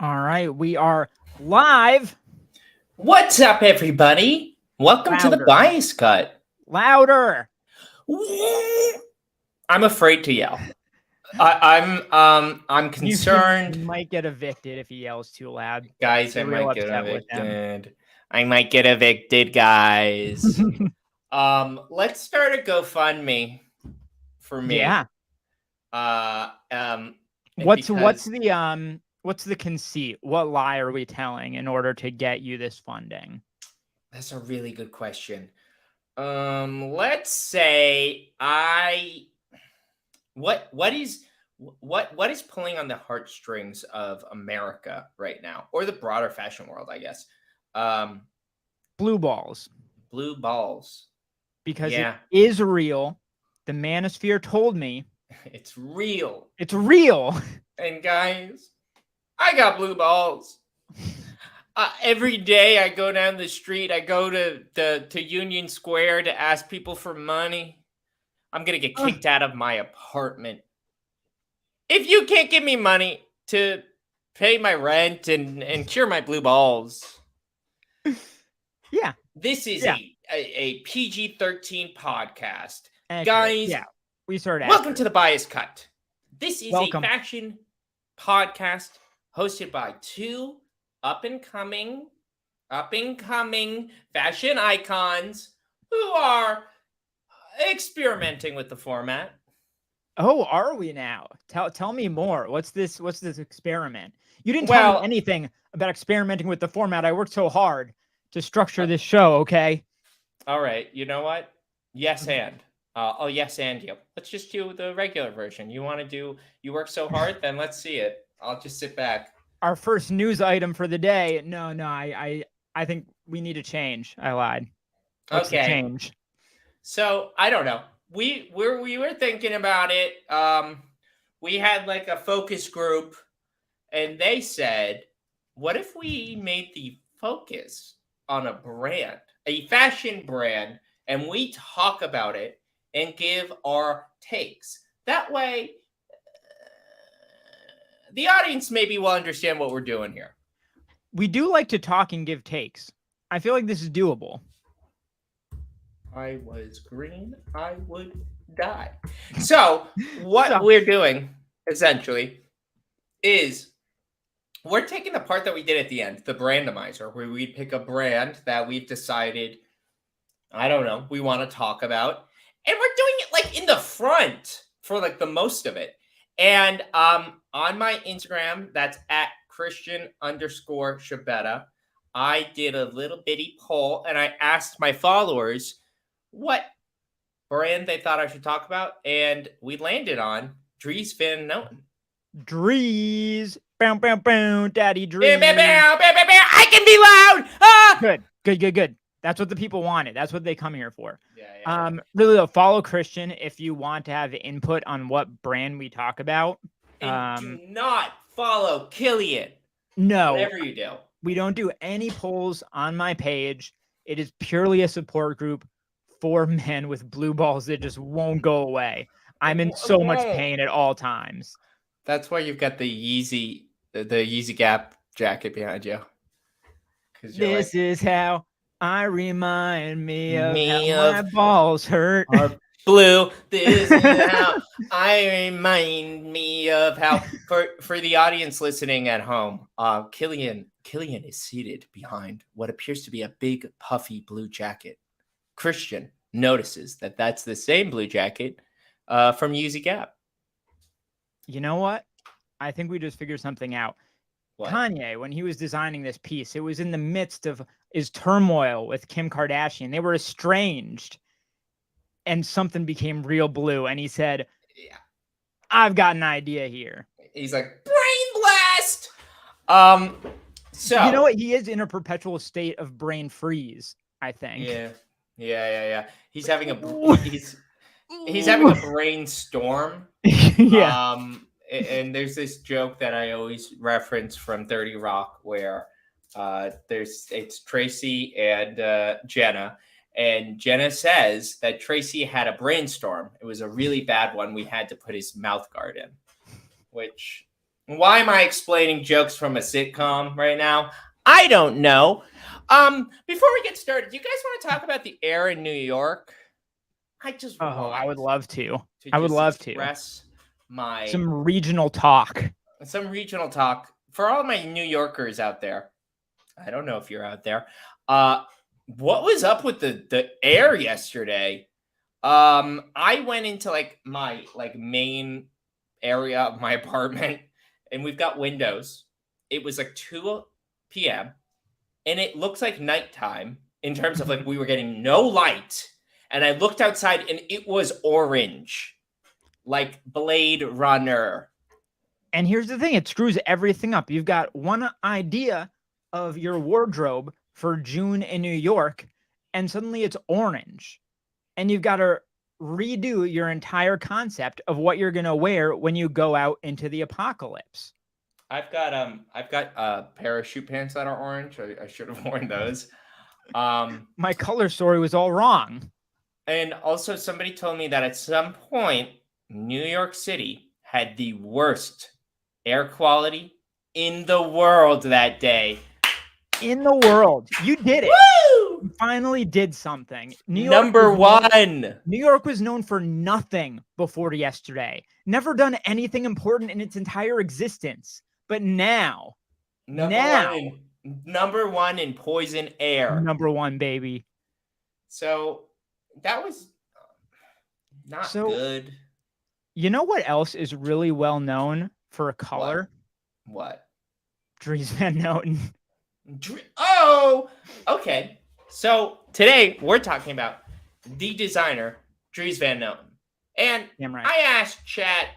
All right, we are live. What's up, everybody? Welcome to the Louder. Bias Cut. Louder. I'm afraid to yell. I'm You concerned, might get evicted if he yells too loud. guys. I Get real might get upset with him. evicted. I might get evicted, guys. Let's start a GoFundMe for me. Yeah. What's the conceit? What lie are we telling in order to get you this funding? That's a really good question. Let's say what is pulling on the heartstrings of America right now, or the broader fashion world, I guess. Blue balls. Blue balls. Because Yeah. it is real. The manosphere told me. It's real. It's real. And guys, I got blue balls. Every day I go down the street, I go to Union Square to ask people for money. I'm going to get kicked out of my apartment. If you can't give me money to pay my rent and cure my blue balls. Yeah. This is a PG-13 podcast. Accurate. Guys, yeah, we started. Welcome to the Bias Cut. This is Welcome. a fashion podcast hosted by two up-and-coming fashion icons who are experimenting with the format. Oh, are we now? Tell me more. What's this experiment? You didn't tell me anything about experimenting with the format. I worked so hard to structure this show, okay? All right. You know what? Yes, and. Yes, and you. Let's just do the regular version. You work so hard, then let's see it. I'll just sit back. Our first news item for the day. No, I think we need to change. I lied. What's the change? So, I don't know. We were thinking about it. We had like a focus group, and they said, what if we made the focus on a brand, a fashion brand, and we talk about it and give our takes? That way, the audience maybe will understand what we're doing here. We do like to talk and give takes. I feel like this is doable. I was green, I would die. So, what we're doing, essentially, is we're taking the part that we did at the end, the brandomizer, where we pick a brand that we've decided, I don't know, we want to talk about. And we're doing it like in the front for like the most of it. And on my Instagram, that's at Christian_Shabetta, I did a little bitty poll and I asked my followers what brand they thought I should talk about. And we landed on DRIES Van Noten. DRIES. Bow, bow, bow, Daddy DRIES. I can be loud. Ah! Good. That's what the people wanted. That's what they come here for. Yeah. Really though, follow Christian if you want to have input on what brand we talk about. And do not follow Killian. No. Whatever you do. We don't do any polls on my page. It is purely a support group for men with blue balls that just won't go away. I'm in so much pain at all times. That's why you've got the Yeezy Gap jacket behind you. This is how I remind me of how my balls hurt. Are blue. This is how I remind me of how. For the audience listening at home, Killian is seated behind what appears to be a big puffy blue jacket. Christian notices that that's the same blue jacket from Yeezy Gap. You know what? I think we just figured something out. What? Kanye, when he was designing this piece, it was in the midst of his turmoil with Kim Kardashian. They were estranged, and something became real blue. And he said, "Yeah, I've got an idea here." He's like, brain blast. So you know what? He is in a perpetual state of brain freeze, I think. Yeah. He's having a brainstorm. Yeah. And there's this joke that I always reference from 30 Rock where it's Tracy and Jenna. And Jenna says that Tracy had a brainstorm. It was a really bad one. We had to put his mouth guard in, which Why am I explaining jokes from a sitcom right now? I don't know. Before we get started, do you guys want to talk about the air in New York? I just want I would love to. to I would just love to. express my Some regional talk. some regional talk for all my New Yorkers out there. I don't know if you're out there. What was up with the air yesterday? I went into like my main area of my apartment, and we've got windows. It was like 2 p.m. and it looks like nighttime in terms of like we were getting no light. And I looked outside and it was orange, like Blade Runner. And here's the thing, it screws everything up. You've got one idea of your wardrobe for June in New York, and suddenly it's orange. And you've got to redo your entire concept of what you're going to wear when you go out into the apocalypse. I've got parachute pants that are orange. I should have worn those. My color story was all wrong. And also somebody told me that at some point New York City had the worst air quality in the world that day. In the world. You did it. Woo! You finally did something. Number one. New York was known for nothing before yesterday. Never done anything important in its entire existence. But now. Number one in poison air. Number one, baby. So that was not good. You know what else is really well known for a color? What? Dries Van Noten. Oh, okay. So today we're talking about the designer, Dries Van Noten. And right. I asked Chat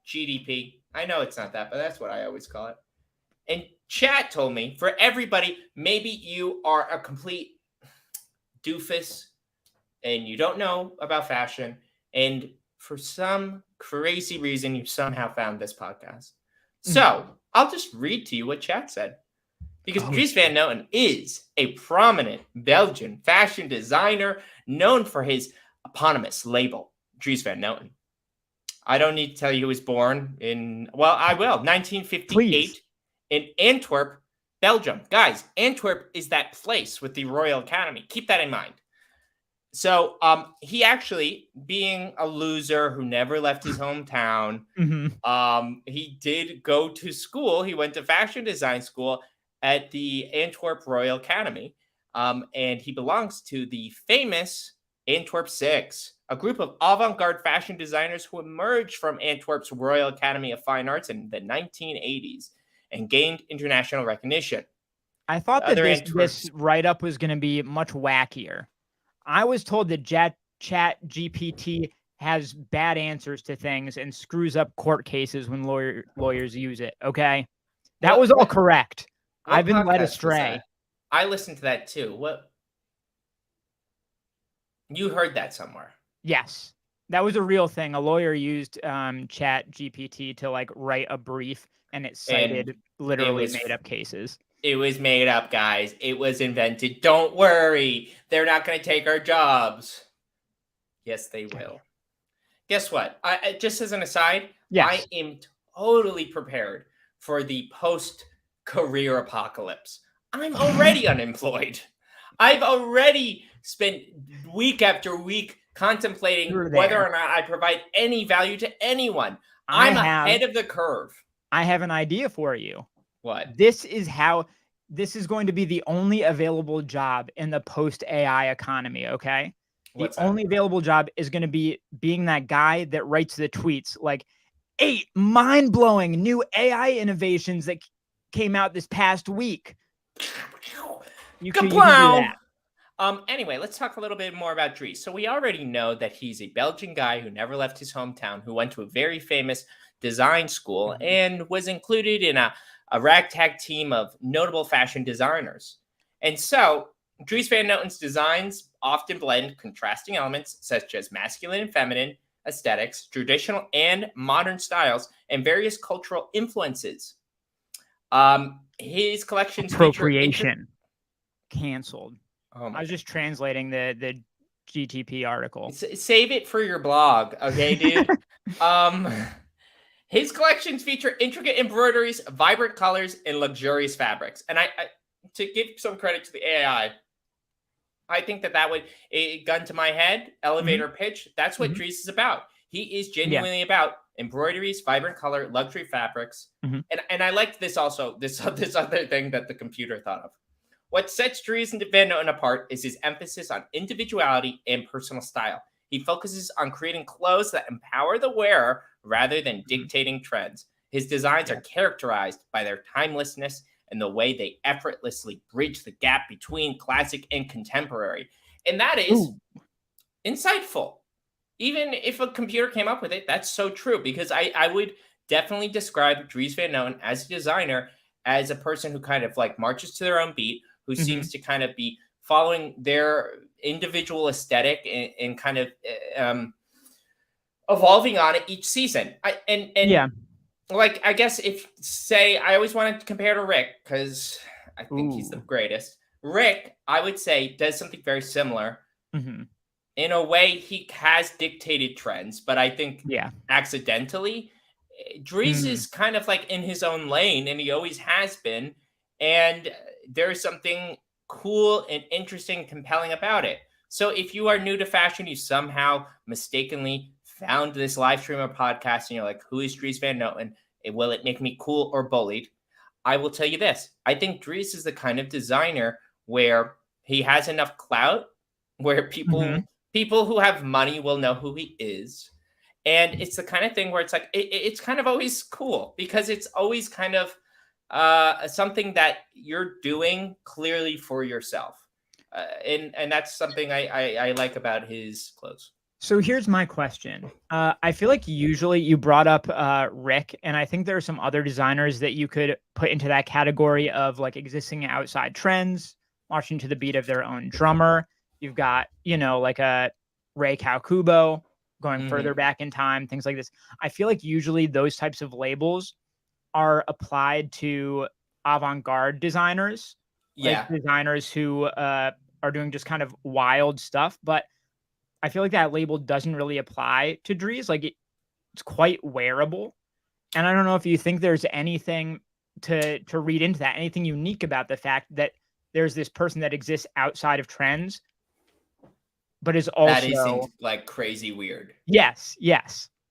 GDP. I know it's not that, but that's what I always call it. And Chat told me, for everybody, maybe you are a complete doofus and you don't know about fashion, and for some crazy reason you somehow found this podcast. So I'll just read to you what Chat said. Because Dries Van Noten is a prominent Belgian fashion designer known for his eponymous label, Dries Van Noten. I don't need to tell you he was born in, well, I will, 1958 Please. In Antwerp, Belgium. Guys, Antwerp is that place with the Royal Academy. Keep that in mind. So he actually, being a loser who never left his hometown, he did go to school. He went to fashion design school at the Antwerp Royal Academy. And he belongs to the famous Antwerp Six, a group of avant-garde fashion designers who emerged from Antwerp's Royal Academy of Fine Arts in the 1980s and gained international recognition. I thought that this write-up was going to be much wackier. I was told that Chat GPT has bad answers to things and screws up court cases when lawyers use it. Okay, that was all correct. I've been led astray. I listened to that too. What? You heard that somewhere? Yes, that was a real thing. A lawyer used Chat GPT to like write a brief, and it cited literally made-up cases. It was made up, guys. It was invented. Don't worry. They're not going to take our jobs. Yes, they will. Guess what? Just as an aside, I am totally prepared for the post-career apocalypse. I'm already unemployed. I've already spent week after week contemplating whether or not I provide any value to anyone. I'm ahead of the curve. I have an idea for you. What? This is going to be the only available job in the post-AI economy, okay? What's the only available job is going to be being that guy that writes the tweets like 8 mind-blowing new AI innovations that came out this past week. You can do that. Anyway, let's talk a little bit more about Dries. So we already know that he's a Belgian guy who never left his hometown, who went to a very famous design school and was included in a ragtag team of notable fashion designers. And so Dries Van Noten's designs often blend contrasting elements such as masculine and feminine aesthetics, traditional and modern styles, and various cultural influences. His collections appropriation canceled. I was just translating the GTP article. Save it for your blog, okay, dude? His collections feature intricate embroideries, vibrant colors, and luxurious fabrics. And I to give some credit to the AI, I think that would, a gun to my head, elevator pitch, that's what Dries is about. He is genuinely about embroideries, vibrant color, luxury fabrics. And I liked this also, this other thing that the computer thought of. What sets Dries Van Noten apart is his emphasis on individuality and personal style. He focuses on creating clothes that empower the wearer rather than dictating trends. His designs are characterized by their timelessness and the way they effortlessly bridge the gap between classic and contemporary. And that is insightful. Even if a computer came up with it, that's so true, because I would definitely describe Dries Van Noten as a designer as a person who kind of like marches to their own beat, who seems to kind of be following their individual aesthetic and kind of evolving on it each season. Like, I guess if, say, I always wanted to compare to Rick because I think he's the greatest. Rick, I would say, does something very similar. In a way, he has dictated trends, but I think accidentally. Dries is kind of like in his own lane, and he always has been. And there's something cool and interesting, compelling about it. So if you are new to fashion, you somehow mistakenly found this live stream or podcast, and you're like, who is Dries Van Noten? Will it make me cool or bullied? I will tell you this. I think Dries is the kind of designer where he has enough clout where people who have money will know who he is. And it's the kind of thing where it's like, it's kind of always cool because it's always kind of something that you're doing clearly for yourself. And that's something I like about his clothes. So here's my question. I feel like usually you brought up Rick, and I think there are some other designers that you could put into that category of like existing outside trends, marching to the beat of their own drummer. You've got, like a Ray Kawakubo going further back in time, things like this. I feel like usually those types of labels are applied to avant-garde designers, like designers who are doing just kind of wild stuff. But I feel like that label doesn't really apply to Dries. Like it's quite wearable. And I don't know if you think there's anything to read into that, anything unique about the fact that there's this person that exists outside of trends, but is also that isn't like crazy weird. Yes.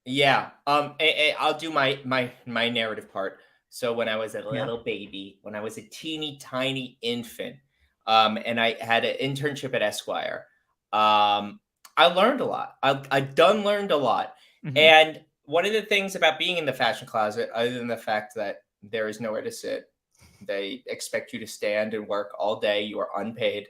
Yeah. I'll do my narrative part. So when I was a little baby, when I was a teeny tiny infant, and I had an internship at Esquire, I learned a lot. I learned a lot. And one of the things about being in the fashion closet, other than the fact that there is nowhere to sit, they expect you to stand and work all day, you are unpaid,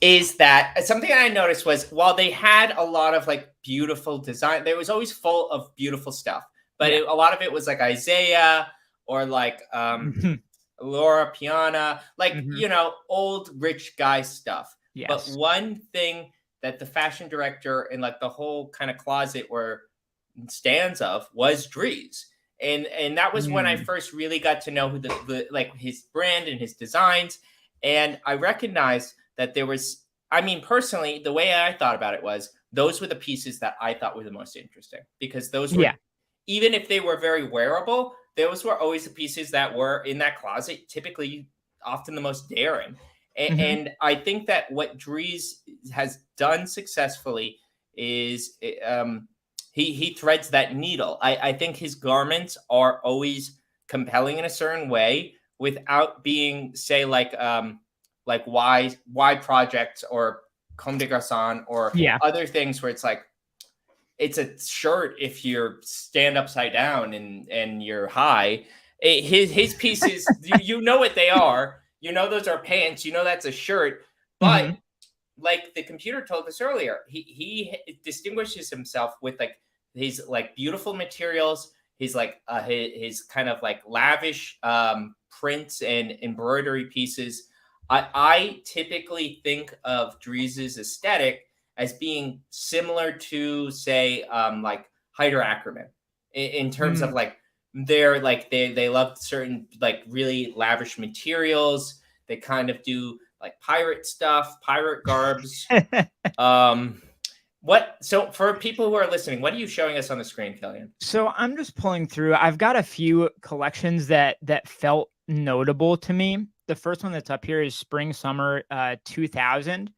is that something I noticed was while they had a lot of like beautiful design, there was always full of beautiful stuff. But a lot of it was like Isaiah or like Laura Piana, like, old rich guy stuff. Yes. But one thing that the fashion director and like the whole kind of closet were stands of was Dries. And that was when I first really got to know who the like his brand and his designs. And I recognized that there was, personally, the way I thought about it was those were the pieces that I thought were the most interesting, because those were, even if they were very wearable, those were always the pieces that were in that closet, typically often the most daring. And I think that what Dries has done successfully is he threads that needle. I think his garments are always compelling in a certain way without being, say, like Y Project or Comme des Garçons or other things where it's like, it's a shirt if you're stand upside down and you're high. His pieces, you know what they are. You know those are pants. You know that's a shirt. But like the computer told us earlier, he distinguishes himself with like his like beautiful materials, his like his kind of like lavish prints and embroidery pieces. I typically think of Dries's aesthetic as being similar to, say, like Hyder Ackerman in terms of like they're like they love certain like really lavish materials. They kind of do like pirate stuff, pirate garbs. So for people who are listening, what are you showing us on the screen, Killian? So I'm just pulling through. I've got a few collections that felt notable to me. The first one that's up here is Spring Summer 2000.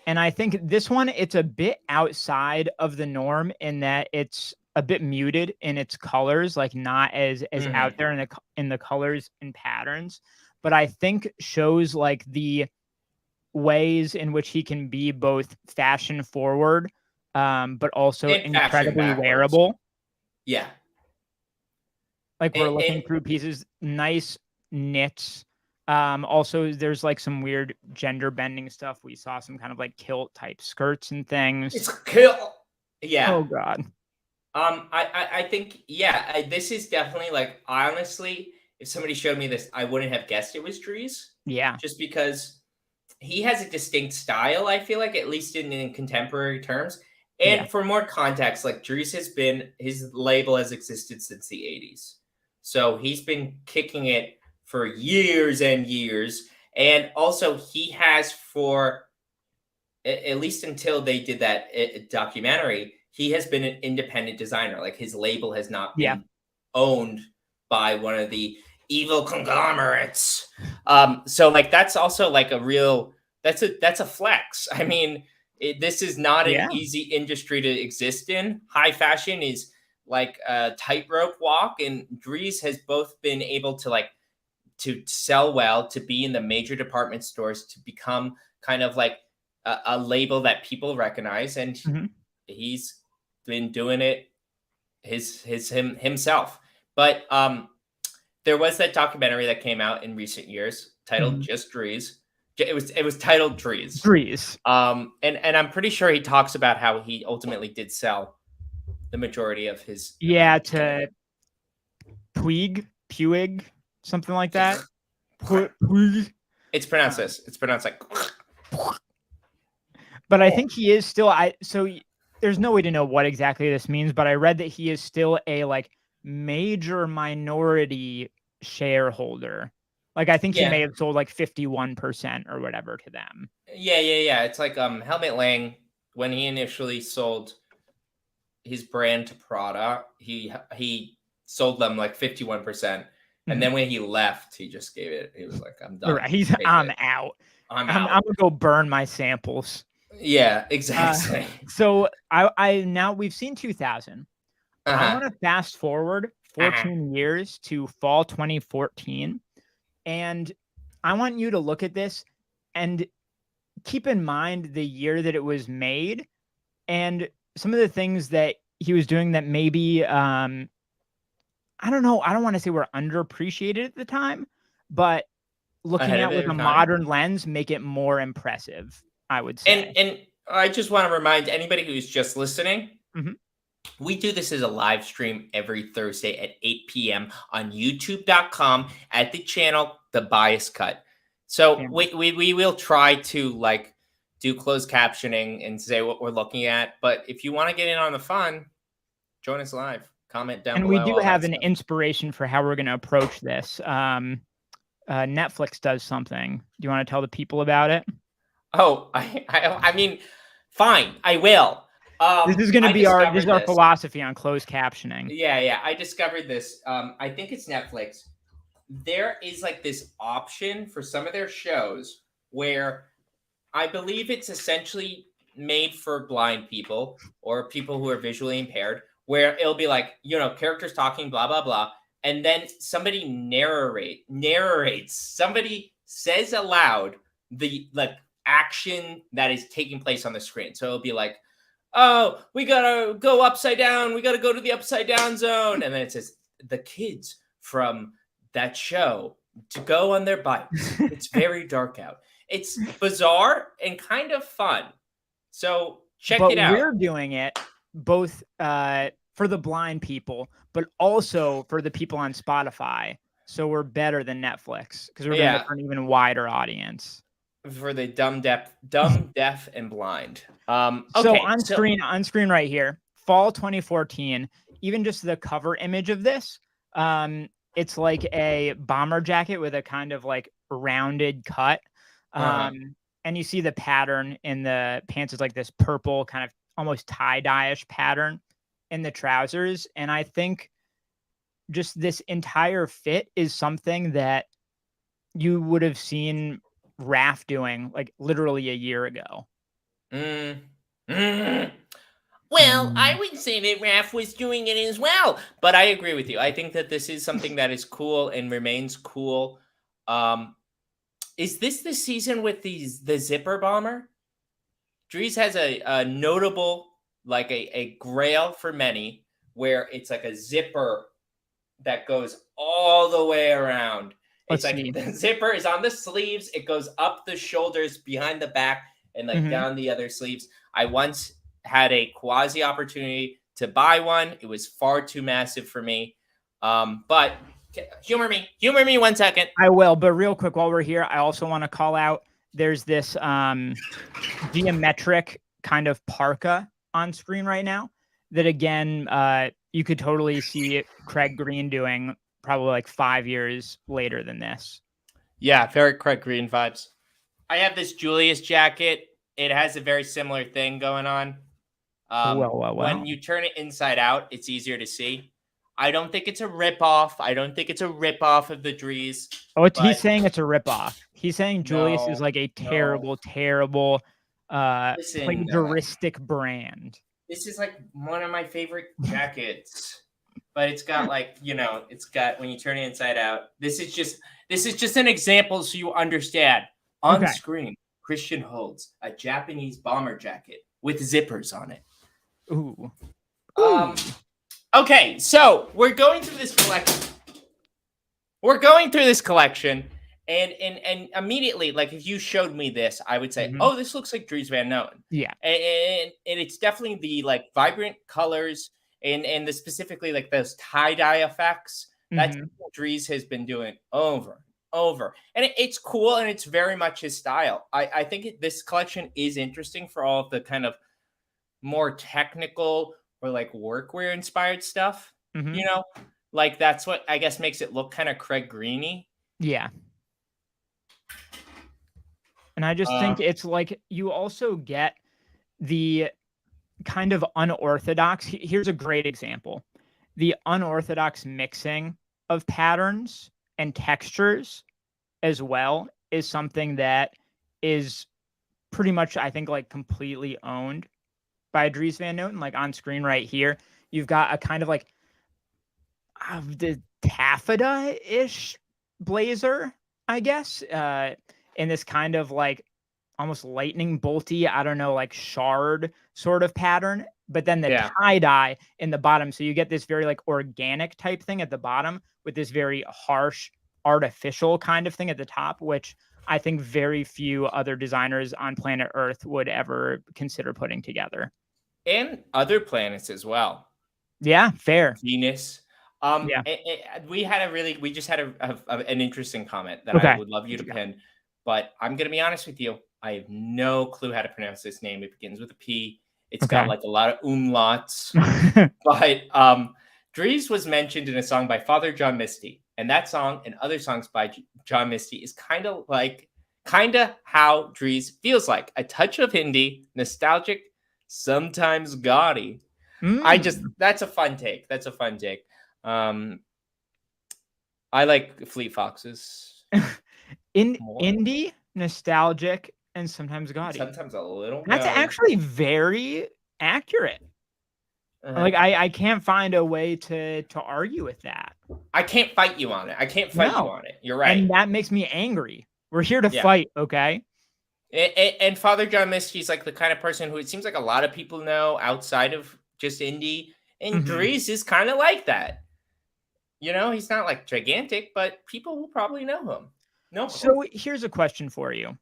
And I think this one, it's a bit outside of the norm in that it's a bit muted in its colors, like not as out there in the colors and patterns. But I think shows like the ways in which he can be both fashion forward, but also And incredibly wearable. Yeah. Like we're looking through pieces, nice knits. Also, there's like some weird gender bending stuff. We saw some kind of like kilt type skirts and things. It's kilt. Yeah. Oh God. I think this is definitely like, honestly, if somebody showed me this, I wouldn't have guessed it was DRIES. Yeah. Just because he has a distinct style, I feel like, at least in contemporary terms. And for more context, like DRIES his label has existed since the 80s. So he's been kicking it for years and years. And also he has for, at least until they did that documentary, he has been an independent designer. Like his label has not been owned by one of the evil conglomerates. So like that's also like a real, that's a flex. I mean, this is not an easy industry to exist in. High fashion is like a tightrope walk, and DRIES has both been able to sell well, to be in the major department stores, to become kind of like a label that people recognize, and he's been doing it himself. But there was that documentary that came out in recent years titled just DRIES. It was titled DRIES. DRIES. And I'm pretty sure he talks about how he ultimately did sell the majority of his to Puig, something like that. Puig. It's pronounced this. It's pronounced like. But I think he is still. So there's no way to know what exactly this means, but I read that he is still a like major minority shareholder. Like I think he may have sold like 51% or whatever to them. Yeah. It's like Helmut Lang, when he initially sold his brand to Prada, he sold them like 51%. And then when he left, he just gave it. He was like, "I'm done. Right. I'm out. I'm gonna go burn my samples." Yeah, exactly. So now we've seen 2000. I want to fast forward 14 years to fall 2014, and I want you to look at this and keep in mind the year that it was made and some of the things that he was doing that maybe I don't know. I don't want to say we're underappreciated at the time, but looking at with a modern lens, make it more impressive, I would say. And I just want to remind anybody who's just listening, we do this as a live stream every Thursday at 8 p.m. on youtube.com at the channel, The Bias Cut. So we will try to like do closed captioning and say what we're looking at. But if you want to get in on the fun, join us live. Comment down below. And we do have an inspiration for how we're going to approach this. Netflix does something. Do you want to tell the people about it? Oh, I mean, fine, I will. This is going to be our philosophy on closed captioning. Yeah. I discovered this. I think it's Netflix. There is like this option for some of their shows where I believe it's essentially made for blind people or people who are visually impaired, where it'll be like, characters talking, blah, blah, blah. And then somebody narrates, somebody says aloud the like action that is taking place on the screen. So it'll be like, oh, we gotta go upside down. We gotta go to the upside down zone. And then it says the kids from that show to go on their bikes. It's very dark out. It's bizarre and kind of fun. So check it out. We're doing it both for the blind people, but also for the people on Spotify. So we're better than Netflix because we're going to for an even wider audience. For the dumb, deaf, and blind. Okay, so on screen right here, fall 2014. Even just the cover image of this, it's like a bomber jacket with a kind of like rounded cut. And you see the pattern in the pants is like this purple kind of almost tie-dye-ish pattern in the trousers. And I think just this entire fit is something that you would have seen Raph doing like literally a year ago. Well, I would say that Raph was doing it as well, but I agree with you. I think that this is something that is cool and remains cool. Is this the season with the zipper bomber? DRIES has a notable, like a grail for many, where it's like a zipper that goes all the way around. It's like the zipper is on the sleeves. It goes up the shoulders, behind the back, and like down the other sleeves. I once had a quasi opportunity to buy one. It was far too massive for me. But humor me 1 second. I will, but real quick while we're here, I also want to call out there's this geometric kind of parka on screen right now that again you could totally see Craig Green doing probably like 5 years later than this. Yeah, very Craig Green vibes. I have this Julius jacket. It has a very similar thing going on. Well. When you turn it inside out, it's easier to see. I don't think it's a ripoff. I don't think it's a ripoff of the DRIES. Oh, he's saying it's a ripoff. He's saying Julius is like a terrible plagiaristic brand. This is like one of my favorite jackets. But it's got like, it's got when you turn it inside out. This is just an example so you understand. On screen, Christian holds a Japanese bomber jacket with zippers on it. Ooh. Okay, so we're going through this collection. And immediately, like if you showed me this, I would say, oh, this looks like Dries Van Noten. Yeah. And it's definitely the like vibrant colors and the specifically like those tie-dye effects. That's what Dries has been doing over. And it's cool and it's very much his style. I think this collection is interesting for all of the kind of more technical or like workwear inspired stuff. Like that's what I guess makes it look kind of Craig Greeny. Yeah. And I just think it's like you also get the kind of unorthodox. Here's a great example. The unorthodox mixing of patterns and textures as well is something that is pretty much, I think, like completely owned by Dries Van Noten. Like on screen right here, you've got a kind of like the taffeta-ish blazer, I guess, in this kind of like almost lightning bolty, I don't know, like shard sort of pattern, but then the tie-dye in the bottom. So you get this very like organic type thing at the bottom with this very harsh artificial kind of thing at the top, which I think very few other designers on planet Earth would ever consider putting together. And other planets as well. Yeah, fair. Venus. We just had an interesting comment that I would love you to pin, but I'm going to be honest with you. I have no clue how to pronounce this name. It begins with a P. It's got like a lot of umlauts, but Dries was mentioned in a song by Father John Misty, and that song and other songs by John Misty is kind of how Dries feels like. A touch of Hindi, nostalgic, sometimes gaudy. That's a fun take. I like Fleet Foxes. Indie, nostalgic, and sometimes gaudy. Sometimes a little. That's actually very accurate. Like I can't find a way to argue with that. I can't fight you on it. You're right. And that makes me angry. We're here to fight, okay? And Father John Misty's like the kind of person who it seems like a lot of people know outside of just indie. And Dries is kind of like that. He's not like gigantic, but people will probably know him. No. So here's a question for you.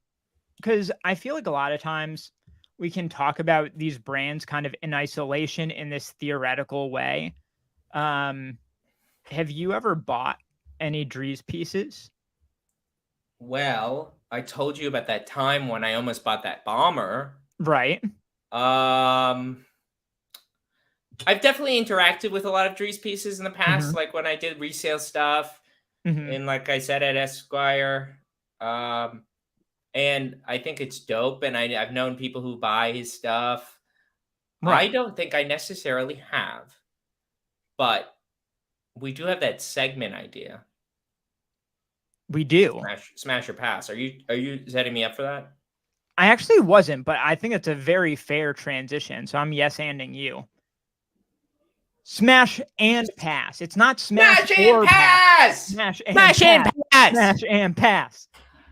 Because I feel like a lot of times we can talk about these brands kind of in isolation in this theoretical way. Have you ever bought any Dries pieces? Well, I told you about that time when I almost bought that bomber. Right. I've definitely interacted with a lot of Dries pieces in the past, like when I did resale stuff, and like I said at Esquire. And I think it's dope, and I've known people who buy his stuff. I don't think I necessarily have, but we do have that segment idea. We do. Smash or pass. Are you setting me up for that? I actually wasn't, but I think it's a very fair transition. So I'm yes-anding you. Smash and pass. It's not smash or pass. Smash and pass. Smash and pass.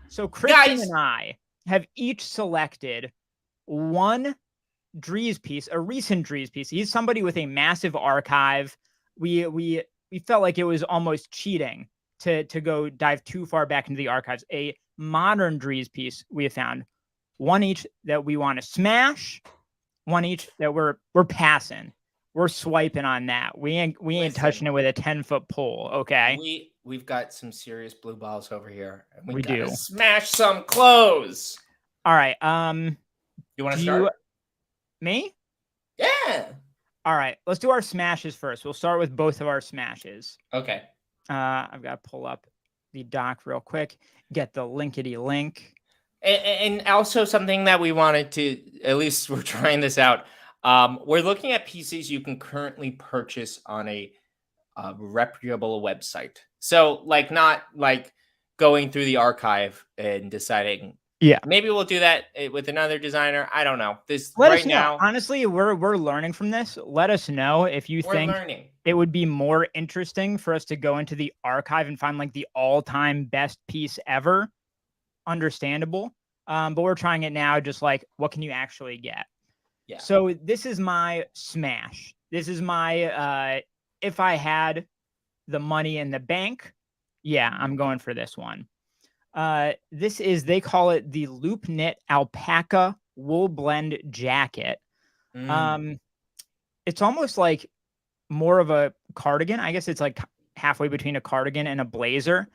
So Christian and I have each selected one DRIES piece, a recent DRIES piece. He's somebody with a massive archive. We felt like it was almost cheating to go dive too far back into the archives. A modern DRIES piece we have found, one each that we want to smash, one each that we're passing. We're swiping on that. We ain't touching it with a 10-foot pole. Okay. We've got some serious blue balls over here. And we do smash some clothes. All right. You want to start? Me? Yeah. All right. Let's do our smashes first. We'll start with both of our smashes. Okay. I've got to pull up the doc real quick. Get the linkity link. And also something that we wanted to, at least we're trying this out. We're looking at pieces you can currently purchase on a reputable website. So like not like going through the archive and deciding, yeah, maybe we'll do that with another designer. I don't know. Let us know. Now, honestly, we're learning from this. Let us know if you think it would be more interesting for us to go into the archive and find like the all-time best piece ever. Understandable. But we're trying it now. Just like, what can you actually get? Yeah. So this is my smash. This is my, if I had the money in the bank, yeah, I'm going for this one. This is, they call it the loop knit alpaca wool blend jacket. It's almost like more of a cardigan. I guess it's like halfway between a cardigan and a blazer,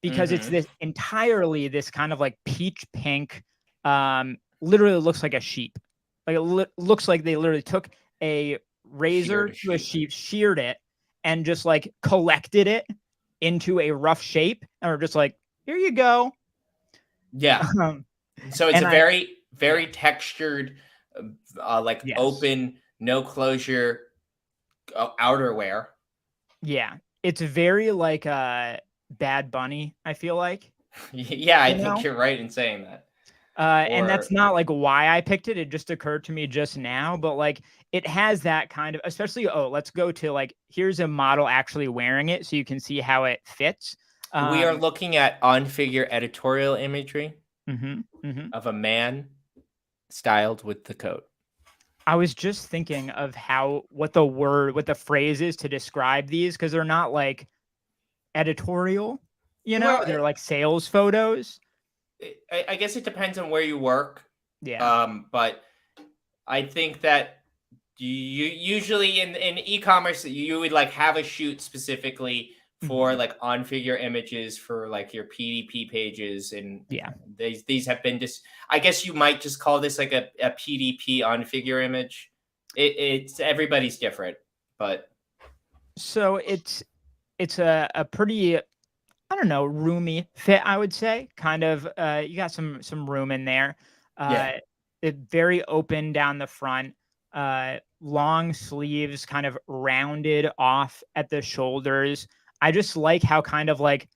because it's this entirely this kind of like peach pink, literally looks like a sheep. Like it looks like they literally took a razor to a sheep, sheared it, and just like collected it into a rough shape, and we're just like, here you go. Yeah. So it's a very textured, like open, no closure outerwear. Yeah. It's very like Bad Bunny, I feel like. Yeah, I think you're right in saying that. And that's not like why I picked it. It just occurred to me just now, but like it has that kind of, especially, let's go to like, here's a model actually wearing it so you can see how it fits. We are looking at on-figure editorial imagery of a man styled with the coat. I was just thinking of what the phrase is to describe these, because they're not like editorial, they're like sales photos. I guess it depends on where you work. Yeah. But I think that you usually in e-commerce, you would like have a shoot specifically for like on-figure images for like your PDP pages, and these have been just, I guess you might just call this like a PDP on-figure image. It's everybody's different, but so it's a pretty, I don't know, roomy fit, I would say. Kind of, you got some room in there. It's very open down the front. Long sleeves, kind of rounded off at the shoulders. I just like how kind of like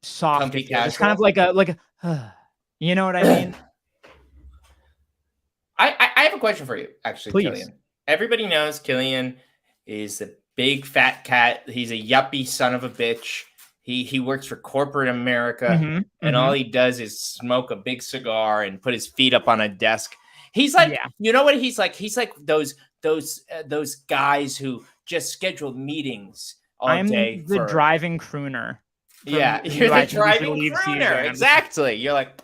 soft it is. It's kind of like a you know what I mean? I have a question for you, actually, please. Killian. Everybody knows Killian is a big fat cat. He's a yuppie son of a bitch. He works for corporate America, and all he does is smoke a big cigar and put his feet up on a desk. He's like, you know what he's like? He's like those guys who just schedule meetings all day. The driving crooner. Yeah, you're the driving crooner. Exactly. You're like,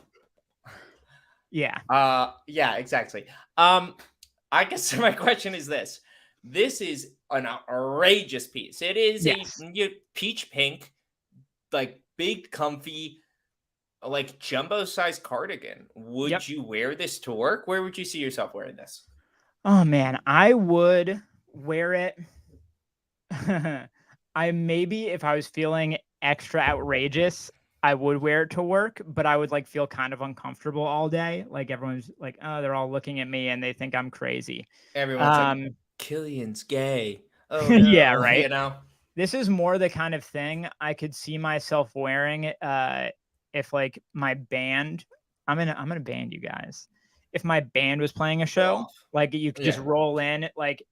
yeah, exactly. I guess my question is this: this is an outrageous piece. It is a peach pink, like big, comfy, like jumbo size cardigan. Would you wear this to work? Where would you see yourself wearing this? Oh man, I would wear it. Maybe if I was feeling extra outrageous, I would wear it to work, but I would like feel kind of uncomfortable all day. Like everyone's like, oh, they're all looking at me and they think I'm crazy. Everyone's like, Killian's gay. Oh Yeah, no, right. you know. This is more the kind of thing I could see myself wearing if like my band, I'm in a band, you guys. If my band was playing a show, like you could just roll in, like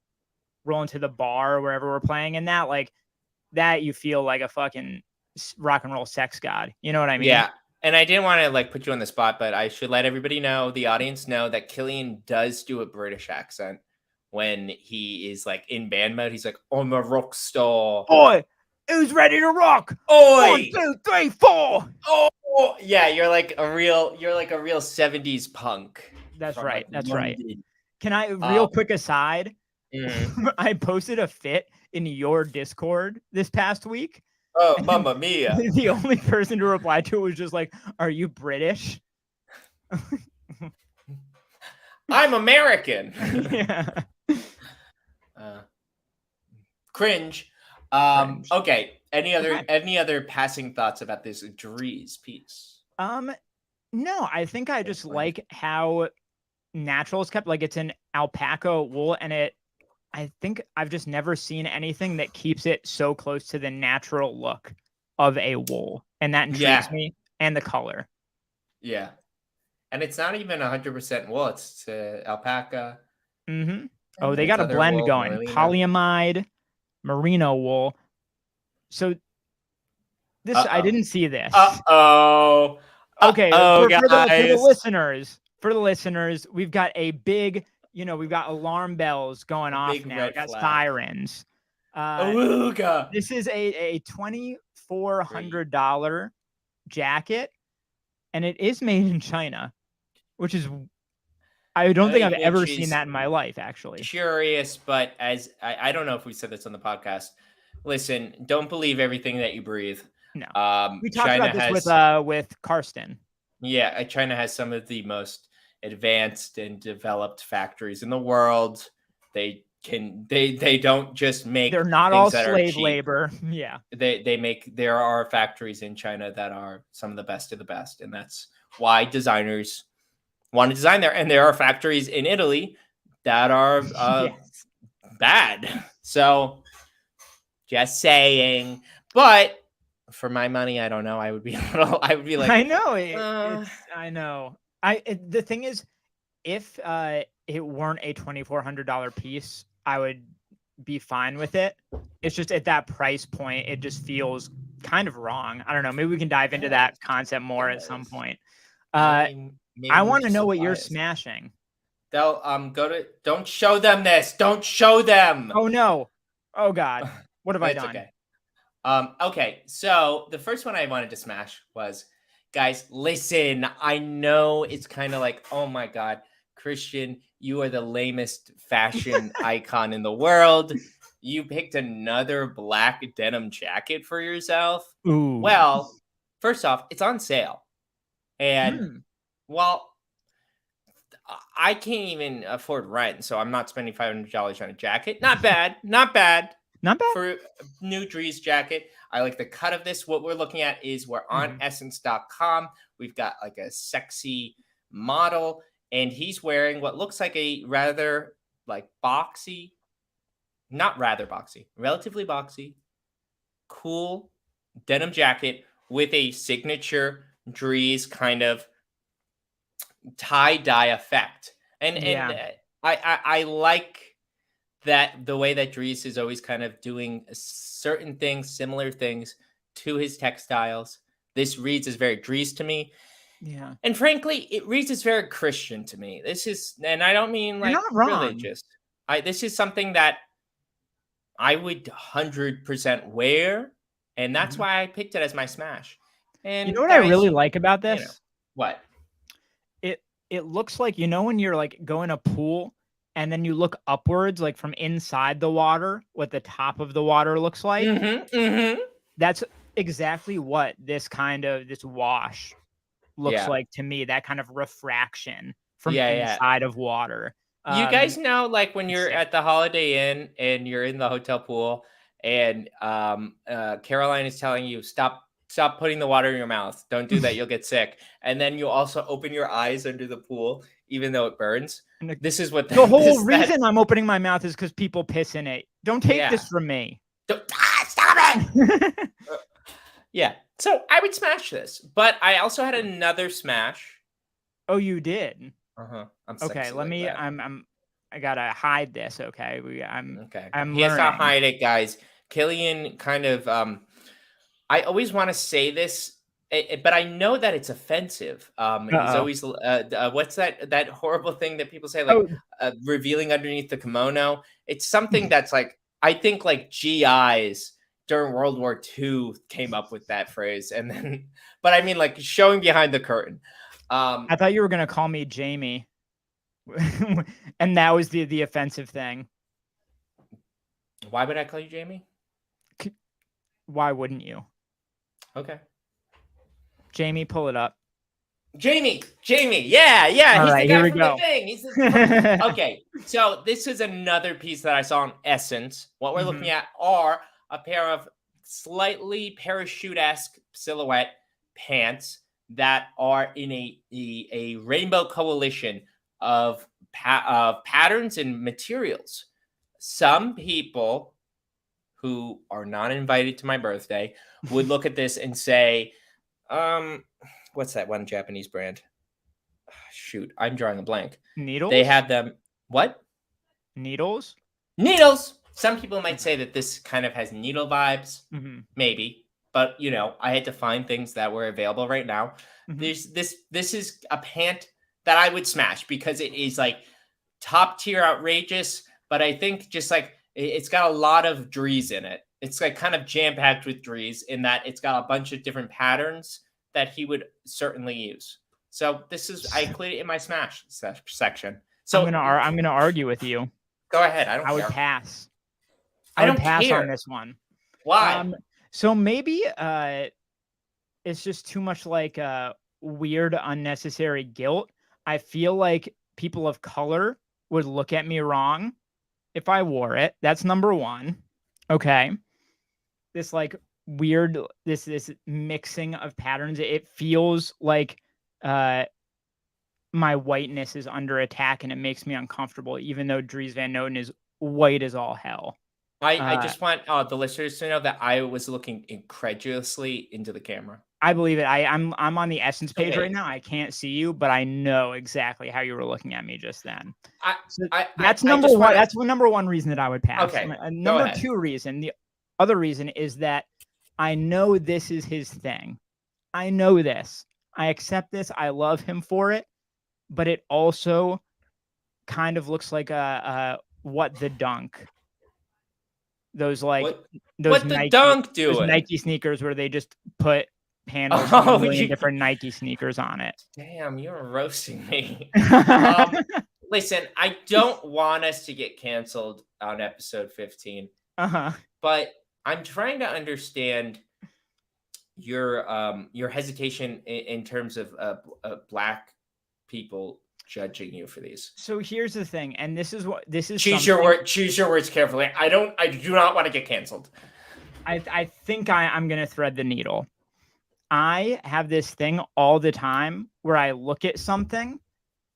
roll into the bar or wherever we're playing, and that like that you feel like a fucking rock and roll sex god. You know what I mean? Yeah. And I didn't want to like put you on the spot, but I should let everybody know, the audience know, that Killian does do a British accent when he is like in band mode. He's like, I'm a rock star. Oi, who's ready to rock? Oi! 1, 2, 3, 4. Oh, yeah, you're like a real 70s punk. That's from, right. like, That's London. right. Can I real quick aside? I posted a fit in your Discord this past week. Oh, mamma mia. The only person to reply to it was just like, are you British? I'm American. Yeah. Cringe. Cringe. Okay. Any other passing thoughts about this DRIES piece? No, I think I just like how natural it's kept. Like it's an alpaca wool, and I think I've just never seen anything that keeps it so close to the natural look of a wool, and that intrigues me, and the color. Yeah, and it's not even 100% wool; it's alpaca. Mm-hmm. Oh, they got a blend wool, going: merino. polyamide, merino wool. So this, I didn't see this. Okay, for the listeners, we've got a big, we've got alarm bells going off now. We got sirens. This is a $2,400 jacket, and it is made in China, which is, I don't think I've ever seen that in my life, actually. Curious, but as I don't know if we said this on the podcast. Listen, don't believe everything that you breathe. No, we talked about this with Karsten. Yeah, China has some of the most advanced and developed factories in the world. They don't just make. They're not all slave labor. Yeah, there are factories in China that are some of the best, and that's why designers want to design there. And there are factories in Italy that are bad. So just saying, but for my money, I don't know. I would be like, I know I know. The thing is, if it weren't a $2,400 piece, I would be fine with it. It's just at that price point, it just feels kind of wrong. I don't know. Maybe we can dive into that concept more at some point. I want to know what you're smashing. They'll don't show them this. Don't show them. Oh no. Oh God. What have I done? Okay. Okay, so the first one I wanted to smash was, guys, listen, I know it's kind of like, oh my God, Christian, you are the lamest fashion icon in the world. You picked another black denim jacket for yourself. Ooh. Well, first off, it's on sale. And well, I can't even afford rent, so I'm not spending $500 on a jacket. Not bad. Not bad. Not bad. For a new DRIES jacket. I like the cut of this. What we're looking at is we're on essence.com. We've got like a sexy model, and he's wearing what looks like a rather like boxy, not rather boxy, relatively boxy, cool denim jacket with a signature DRIES kind of tie-dye effect. And I like that the way that DRIES is always kind of doing certain things, similar things to his textiles. This reads as very DRIES to me. Yeah. And frankly, it reads as very Christian to me. This is, and I don't mean like religious. This is something that I would 100% wear. And that's why I picked it as my smash. And you know what I really like about this? What? It looks like, when you're like going a pool and then you look upwards, like from inside the water, what the top of the water looks like. That's exactly what this wash looks like to me. That kind of refraction from inside of water. You guys know, like when you're at the Holiday Inn and you're in the hotel pool and Caroline is telling you, stop stop putting the water in your mouth. Don't do that. You'll get sick. And then you also open your eyes under the pool, even though it burns. This is what the whole reason I'm opening my mouth is because people piss in it. Don't take this from me. Stop it. Yeah. So I would smash this, but I also had another smash. Oh, you did? I'm okay. Let me. I gotta hide this. Okay. Okay. I'm he has to hide it, guys. Killian kind of. I always want to say this, but I know that it's offensive. He's always what's that horrible thing that people say, like revealing underneath the kimono. It's something that's like, I think like GIs during World War II came up with that phrase, and then, but I mean like showing behind the curtain. I thought you were gonna call me Jamie, and that was the offensive thing. Why would I call you Jamie? Why wouldn't you? Okay. Jamie, pull it up. Jamie. Yeah. All he's right, the guy here we from go. the thing. He's the... Okay. So this is another piece that I saw in Essence. What we're looking at are a pair of slightly parachute-esque silhouette pants that are in a rainbow coalition of patterns and materials. Some people who are not invited to my birthday would look at this and say, what's that one Japanese brand? Shoot, I'm drawing a blank. Needles? They have them. What? Needles? Needles. Some people might say that this kind of has needle vibes. Maybe. But, you know, I had to find things that were available right now. This is a pant that I would smash because it is like top tier outrageous. But I think just like it's got a lot of DRIES in it. It's like kind of jam-packed with DRIES in that it's got a bunch of different patterns that he would certainly use. So this is, I included it in my smash section. So I'm gonna argue with you. Go ahead. I would pass. I would don't pass care on this one. Why? So maybe it's just too much like weird, unnecessary guilt. I feel like people of color would look at me wrong if I wore it. That's number one. Okay. This like weird, this mixing of patterns. It feels like my whiteness is under attack, and it makes me uncomfortable, even though Dries Van Noten is white as all hell. I just want the listeners to know that I was looking incredulously into the camera. I believe it. I'm on the Essence page right now. I can't see you, but I know exactly how you were looking at me just then. That's number one. That's the number one reason that I would pass. Okay. Number two reason. The other reason is that I know this is his thing. I know this. I accept this. I love him for it. But it also kind of looks like a what the dunk. Those like those Nike, dunk doing? Those Nike sneakers where they just put panels of a million different Nike sneakers on it. Damn, you're roasting me. Listen, I don't want us to get canceled on episode 15. But I'm trying to understand your hesitation in terms of black people judging you for these. So here's the thing, and this is choose your words carefully. I do not want to get canceled. I think I'm gonna thread the needle. I have this thing all the time where I look at something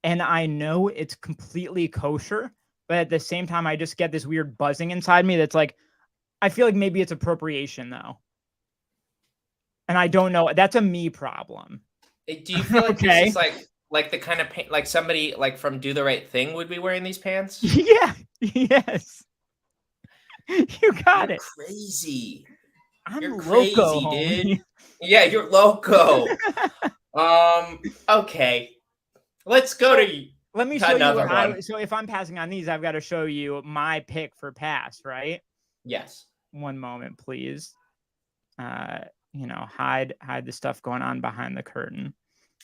and I know it's completely kosher, but at the same time I just get this weird buzzing inside me that's like, I feel like maybe it's appropriation though. And I don't know. That's a me problem. Do you feel like this is like the kind of like somebody like from Do the Right Thing would be wearing these pants? Yeah. Yes. You got it. Crazy. You're crazy, loco, dude. Yeah, you're loco. Okay. Let's go to let me show another one. So if I'm passing on these, I've got to show you my pick for pass, right? Yes. One moment, please. You know, hide the stuff going on behind the curtain.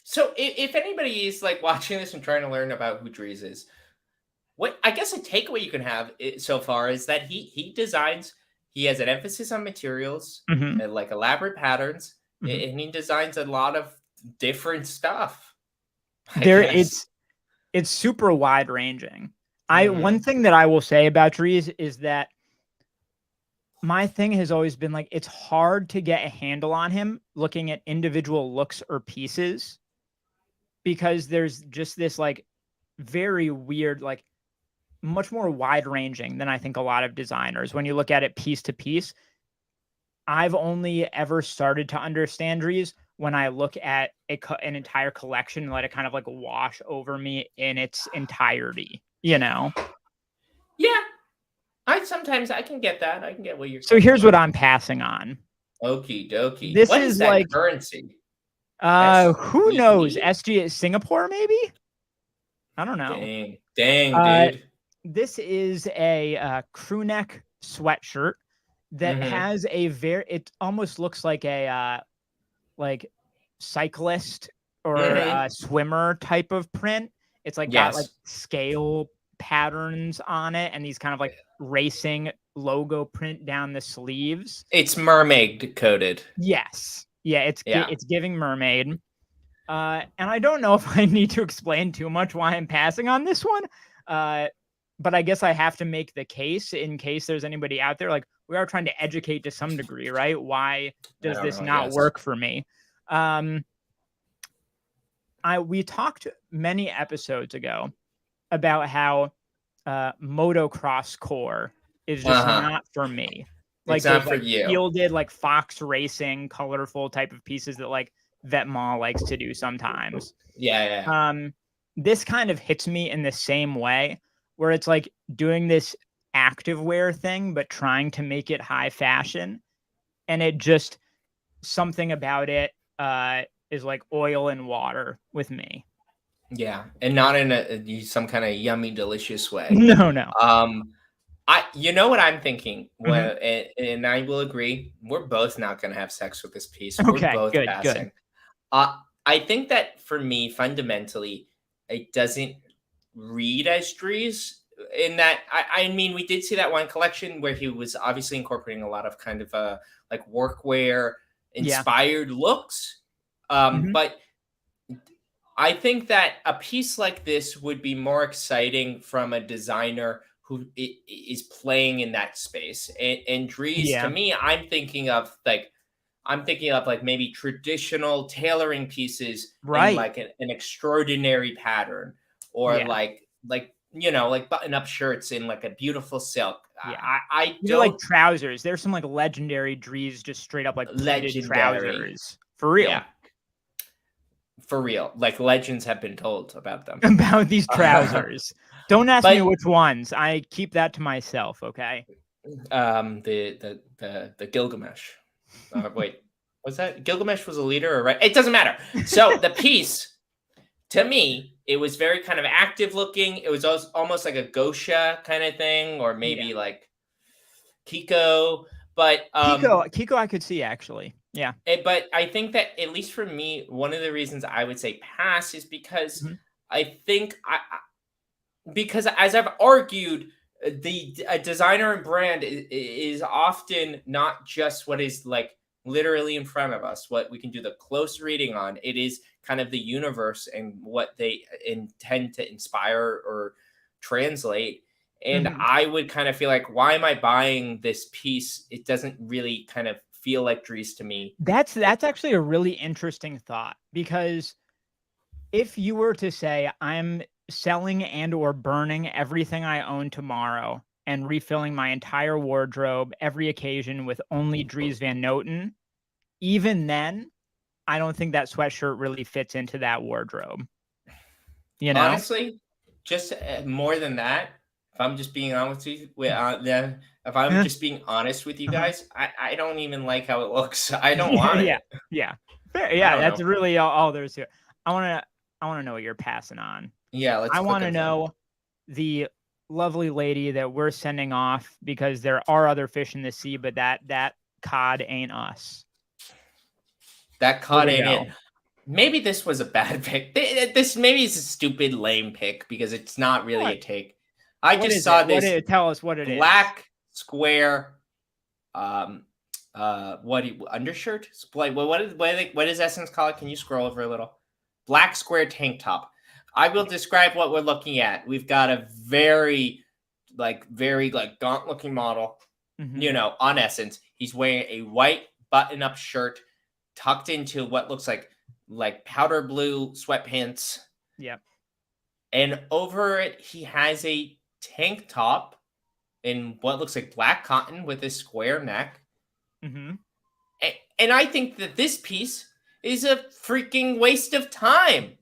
So if anybody is like watching this and trying to learn about who DRIES is, what I guess a takeaway you can have so far is that he designs. He has an emphasis on materials, and like elaborate patterns, and he designs a lot of different stuff. It's super wide ranging. One thing that I will say about DRIES is that my thing has always been like, it's hard to get a handle on him looking at individual looks or pieces, because there's just this like very weird, like much more wide ranging than I think a lot of designers. When you look at it piece to piece, I've only ever started to understand DRIES when I look at an entire collection and let it kind of like wash over me in its entirety, you know? Yeah. Sometimes I can get that. I can get what you're So here's what I'm passing on. Okie dokie. This What is that like currency? Who knows? SGE? SG at Singapore, maybe? I don't know. Dang, dude. This is a crew neck sweatshirt that has a it almost looks like a like cyclist or a swimmer type of print. It's like got like scale patterns on it and these kind of like racing logo print down the sleeves. It's mermaid coded. Yes. Yeah, it's giving mermaid. And I don't know if I need to explain too much why I'm passing on this one. But I guess I have to make the case in case there's anybody out there. Like, we are trying to educate to some degree, right? Why does this not work for me? We talked many episodes ago about how motocross core is just not for me. Like, it's not for you. Fielded, like Fox Racing, colorful type of pieces that like Vetma likes to do sometimes. Yeah. This kind of hits me in the same way, where it's like doing this activewear thing, but trying to make it high fashion. And it just, something about it is like oil and water with me. Yeah. And not in some kind of yummy, delicious way. No. You know what I'm thinking? Well, and I will agree, we're both not going to have sex with this piece. We're both passing. I think that for me, fundamentally, it doesn't read as DRIES in that. I mean, we did see that one collection where he was obviously incorporating a lot of kind of like workwear inspired looks. But I think that a piece like this would be more exciting from a designer who is playing in that space. And DRIES, to me, I'm thinking of like maybe traditional tailoring pieces, in like an extraordinary pattern, or like button-up shirts in like a beautiful silk. I don't like trousers. There's some like legendary DRIES, just straight up like pleated trousers. For real. Yeah. For real. Like legends have been told about them. About these trousers. Don't ask me which ones. I keep that to myself, okay? The Gilgamesh. Wait, was that Gilgamesh was a leader, or right? It doesn't matter. So the piece, to me, it was very kind of active looking. It was almost like a Gosha kind of thing, or maybe like Kiko. But Kiko, I could see actually. Yeah. But I think that, at least for me, one of the reasons I would say pass is because I think because as I've argued, a designer and brand is often not just what is like literally in front of us, what we can do the close reading on. It is kind of the universe and what they intend to inspire or translate. And I would kind of feel like, why am I buying this piece? It doesn't really kind of feel like DRIES to me. That's actually a really interesting thought, because if you were to say, I'm selling and or burning everything I own tomorrow and refilling my entire wardrobe every occasion with only DRIES Van Noten, even then, I don't think that sweatshirt really fits into that wardrobe. You know? Honestly, just more than that, if I'm just being honest with you, if I'm just being honest with you guys, I don't even like how it looks. I don't want it. Yeah. Fair. Yeah, that's really all there is to it. I want to know what you're passing on. Yeah, I want to know the lovely lady that we're sending off, because there are other fish in the sea, but that cod ain't us. That cod ain't it. Maybe this was a bad pick. This maybe is a stupid, lame pick, because it's not really a take. I just saw this. Tell us what it is. Black square, undershirt? What is Essence call it? Can you scroll over a little? Black square tank top. I will describe what we're looking at. We've got a very gaunt looking model on Essence. He's wearing a white button-up shirt tucked into what looks like powder blue sweatpants. Yep. And over it, he has a tank top in what looks like black cotton with a square neck. Mm-hmm. And I think that this piece is a freaking waste of time.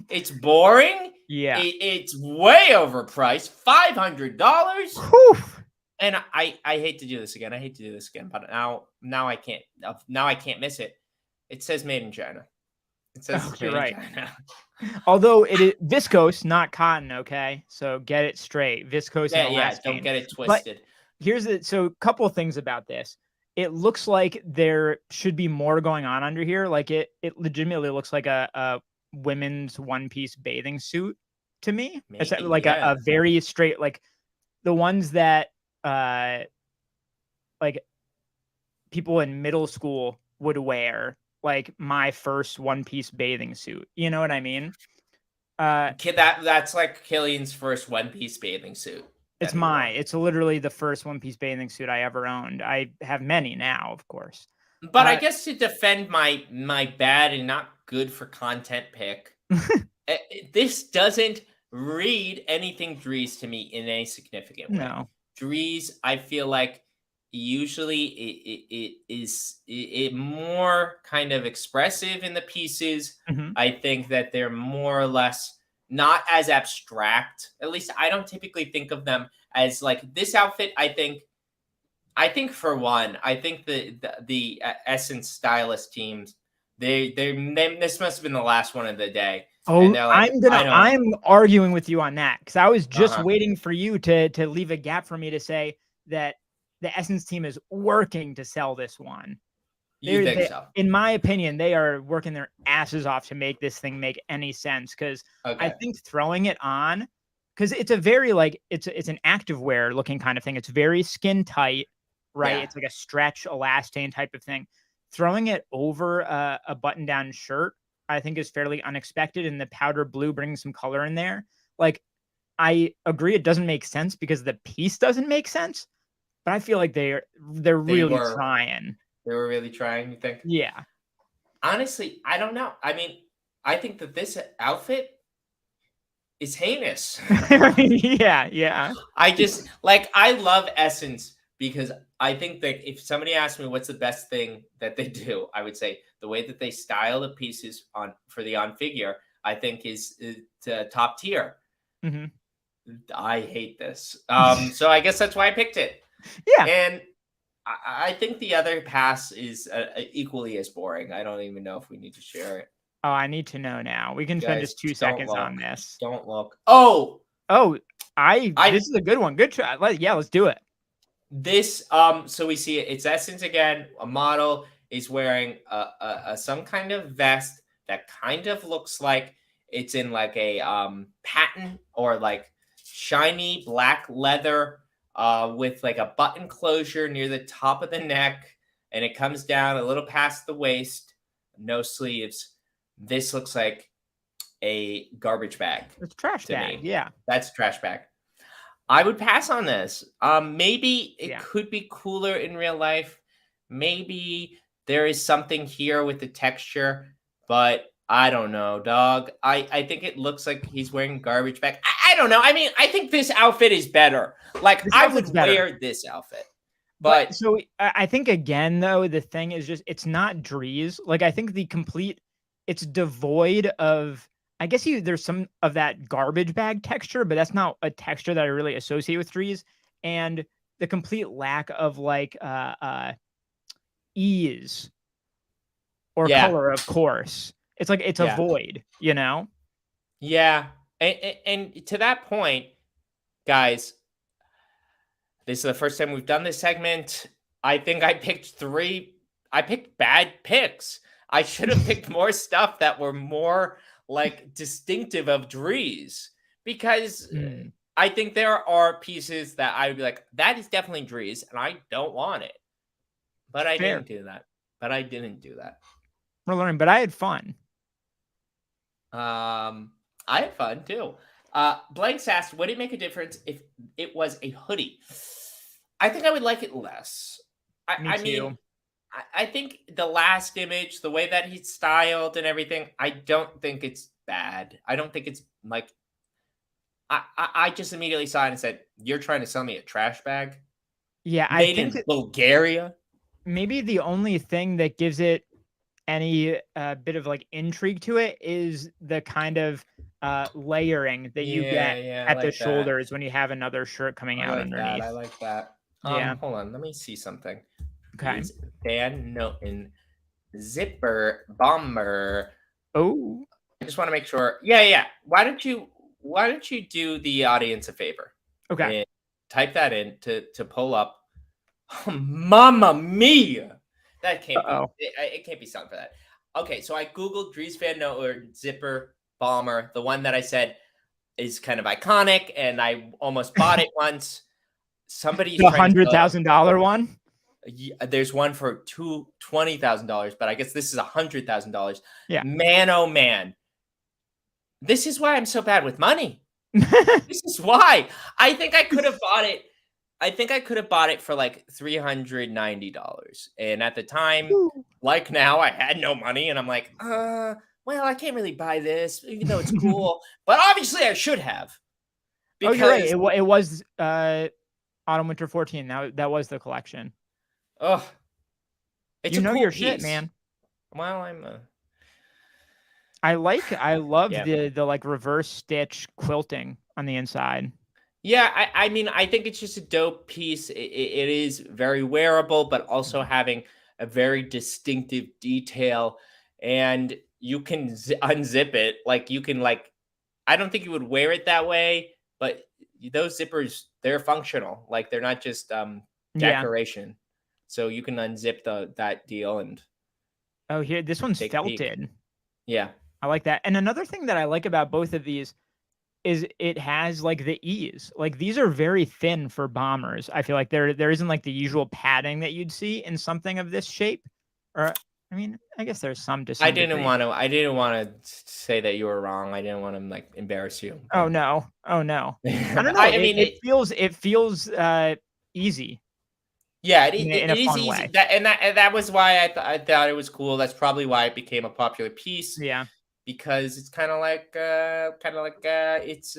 It's boring. Yeah. It's way overpriced. $500. Whew. And I hate to do this again. But now I can't. Now I can't miss it. It says made in China. It says it's made in China. Although it is viscose, not cotton. Okay, so get it straight. Viscose. Yeah. Don't get it twisted. But here's a couple of things about this. It looks like there should be more going on under here. Like it legitimately looks like a women's one-piece bathing suit to me. Maybe, It's like a very straight, like the ones that like people in middle school would wear, like my first one-piece bathing suit. You know what I mean? That's like Killian's first one-piece bathing suit. It's literally the first one-piece bathing suit I ever owned. I have many now, of course. But I guess to defend my bad and not good for content pick, this doesn't read anything DRIES to me in any significant way. No. DRIES, I feel like usually it is more kind of expressive in the pieces. Mm-hmm. I think that they're more or less not as abstract. At least I don't typically think of them as like this outfit. I think for one, I think the Essence stylist teams, this must have been the last one of the day. Oh, like, I'm arguing with you on that because I was just waiting for you to leave a gap for me to say that the Essence team is working to sell this one. You think so? In my opinion, they are working their asses off to make this thing make any sense. Because I think throwing it on, because it's a very it's an activewear looking kind of thing. It's very skin tight, right? Yeah. It's like a stretch elastane type of thing. Throwing it over a button down shirt, I think is fairly unexpected. And the powder blue brings some color in there. Like, I agree, it doesn't make sense because the piece doesn't make sense. But I feel like they're really trying. They were really trying, you think? Yeah. Honestly, I don't know. I mean, I think that this outfit is heinous. Yeah. I love Essence because I think that if somebody asked me what's the best thing that they do, I would say the way that they style the pieces for the on figure, I think is top tier. Mm-hmm. I hate this. So I guess that's why I picked it. Yeah. And I think the other pass is equally as boring. I don't even know if we need to share it. Oh, I need to know now. We can spend just 2 seconds on this. Don't look. Oh, this is a good one. Good try. Let's do it. This, so we see it. It's Essence again. A model is wearing some kind of vest that kind of looks like it's in like a patent or like shiny black leather. With like a button closure near the top of the neck, and it comes down a little past the waist, no sleeves. This looks like a garbage bag. It's trash bag. Yeah. That's trash bag. I would pass on this. Maybe it could be cooler in real life. Maybe there is something here with the texture, but I don't know, dog. I think it looks like he's wearing garbage bag. I don't know. I mean, I think this outfit is better. Like, I would wear this outfit. But so I think, again, though, the thing is just, it's not DRIES. Like, I think it's devoid of, I guess there's some of that garbage bag texture, but that's not a texture that I really associate with DRIES. And the complete lack of, like, ease or color, of course. It's like, it's a void, you know? Yeah. And to that point, guys, this is the first time we've done this segment. I think I picked bad picks. I should have picked more stuff that were more like distinctive of DRIES, because I think there are pieces that I would be like, that is definitely DRIES, and I don't want it. But I didn't do that. We're learning, but I had fun. I had fun too. Blanks asked, would it make a difference if it was a hoodie? I think I would like it less. Me I too. mean, I think the last image, the way that he's styled and everything, I don't think it's bad. I don't think it's like I just immediately saw it and said, "You're trying to sell me a trash bag Yeah, I made think in Bulgaria." maybe the only thing that gives it any bit of like intrigue to it is the kind of layering that you get Yeah, I at the like that. shoulders when you have another shirt coming I out like underneath. that. I like that. Yeah. Hold on. Let me see something. Okay. Dries Van Noten zipper bomber. Oh. I just want to make sure. Yeah. Why don't you do the audience a favor? Okay. And type that in to pull up. Mamma mia! That can't be. It can't be something for that. Okay, so I googled Dries Van Noten zipper bomber, the one that I said is kind of iconic, and I almost bought it once. Somebody's the trying to $100,000 one. There's one for $20,000, but I guess this is $100,000. Yeah. Man, oh man, this is why I'm so bad with money. This is why I think I could have bought it. I think I could have bought it for like $390, and at the time, like now, I had no money, and I'm like, well, I can't really buy this, even though it's cool. But obviously, I should have. Because you're right. It was Autumn Winter 14. That was the collection. Oh, it's you know cool your piece. shit, man. Well, I love the like reverse stitch quilting on the inside. Yeah, I mean, I think it's just a dope piece. It is very wearable, but also having a very distinctive detail, and you can unzip it. Like you can I don't think you would wear it that way, but those zippers, they're functional. Like they're not just decoration. Yeah. So you can unzip that deal and. Oh, here, this one's felted. Yeah, I like that. And another thing that I like about both of these is it has like the ease. Like these are very thin for bombers. I feel like there isn't like the usual padding that you'd see in something of this shape. Or I mean, I guess there's some to some I didn't want to say that you were wrong. I didn't want to like embarrass you. Oh no. I don't know. I mean, it feels easy. Yeah, it is easy. Way. That was why I thought it was cool. That's probably why it became a popular piece. Yeah. Because it's kind of like it's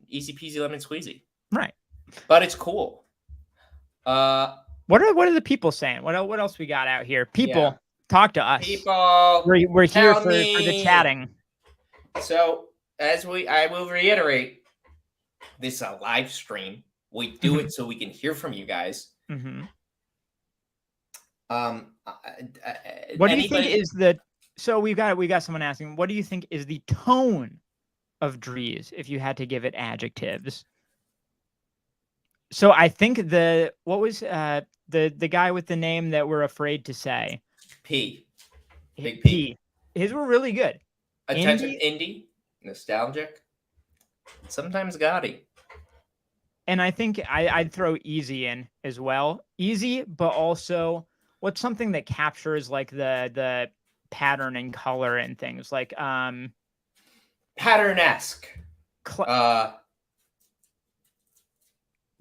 easy peasy lemon squeezy, right? But it's cool. What are the people saying? What else we got out here? People, talk to us. People, we're here for the chatting. So I will reiterate, this is a live stream. We do it so we can hear from you guys. Mm-hmm. What do you think is so we got someone asking, what do you think is the tone of DRIES if you had to give it adjectives? So I think what was the guy with the name that we're afraid to say? P. Big P. His were really good. Attention, indie, nostalgic, sometimes gaudy. And I think I'd throw easy in as well. Easy, but also what's something that captures like the pattern and color and things like pattern-esque.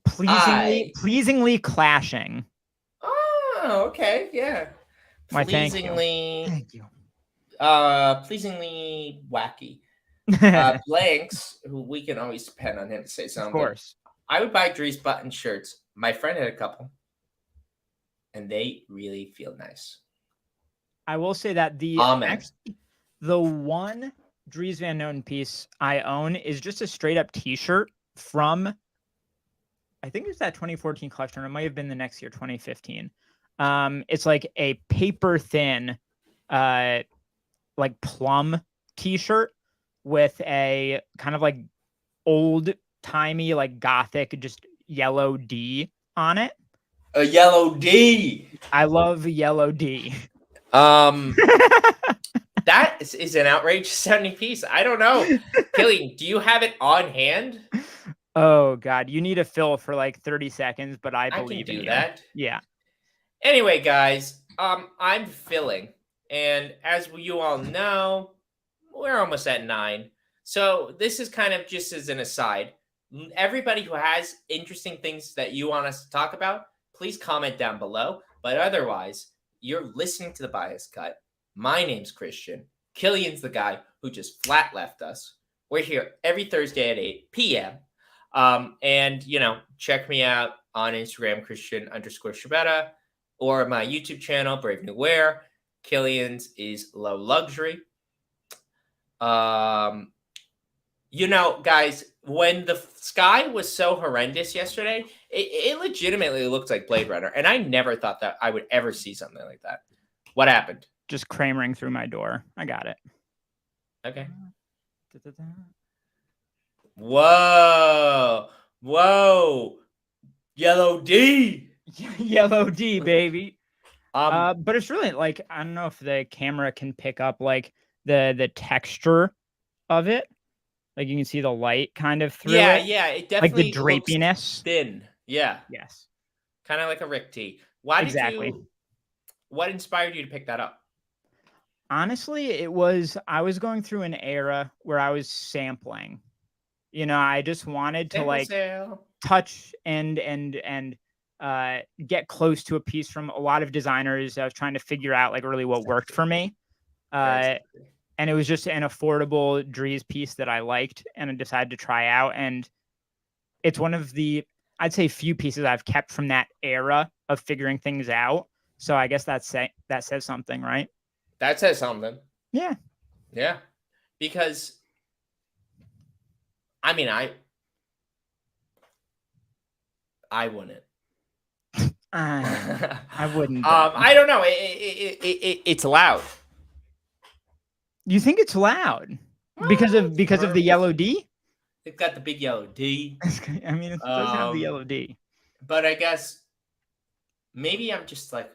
Pleasingly clashing. Oh, okay, yeah. Why, pleasingly, thank you. Pleasingly wacky. Blanks, who we can always depend on him to say something. Of course. I would buy Dries button shirts. My friend had a couple, and they really feel nice. I will say that the one Dries Van Noten piece I own is just a straight up T-shirt from, I think it was that 2014 collection. Or it might have been the next year, 2015. It's like a paper thin, like plum T-shirt with a kind of like old timey, like gothic, just yellow D on it. A yellow D. I love yellow D. That is an outrageous sounding piece. I don't know. Killian, do you have it on hand? Oh God, you need a fill for like 30 seconds, but I believe can do in that. You. Yeah. Anyway, guys, I'm filling, and as you all know, we're almost at 9. So this is kind of just as an aside. Everybody who has interesting things that you want us to talk about, please comment down below. But otherwise, you're listening to the Bias Cut. My name's Christian. Killian's the guy who just flat left us. We're here every Thursday at 8 p.m. And, check me out on Instagram, Christian_Shabetta, or my YouTube channel, Brave New Wear. Killian's is Low Luxury. Guys, when the sky was so horrendous yesterday, it legitimately looked like Blade Runner. And I never thought that I would ever see something like that. What happened? Just Kramering through my door. I got it. Okay. Whoa. Yellow D. Yellow D, baby. But it's really like, I don't know if the camera can pick up like the texture of it. Like you can see the light kind of through it. Yeah, it definitely like the drapiness. Thin. Yeah. Yes. Kind of like a Rick T. What inspired you to pick that up? Honestly, I was going through an era where I was sampling. I just wanted to touch and get close to a piece from a lot of designers. I was trying to figure out like really what worked for me. And it was just an affordable DRIES piece that I liked and I decided to try out. And it's one of the, I'd say, few pieces I've kept from that era of figuring things out. So I guess that says something, right? That says something. Yeah. Yeah. Because, I mean, I wouldn't. I wouldn't. I don't know. It's loud. You think it's loud because of the yellow D? It's got the big yellow D. I mean, it does have the yellow D. But I guess maybe I'm just like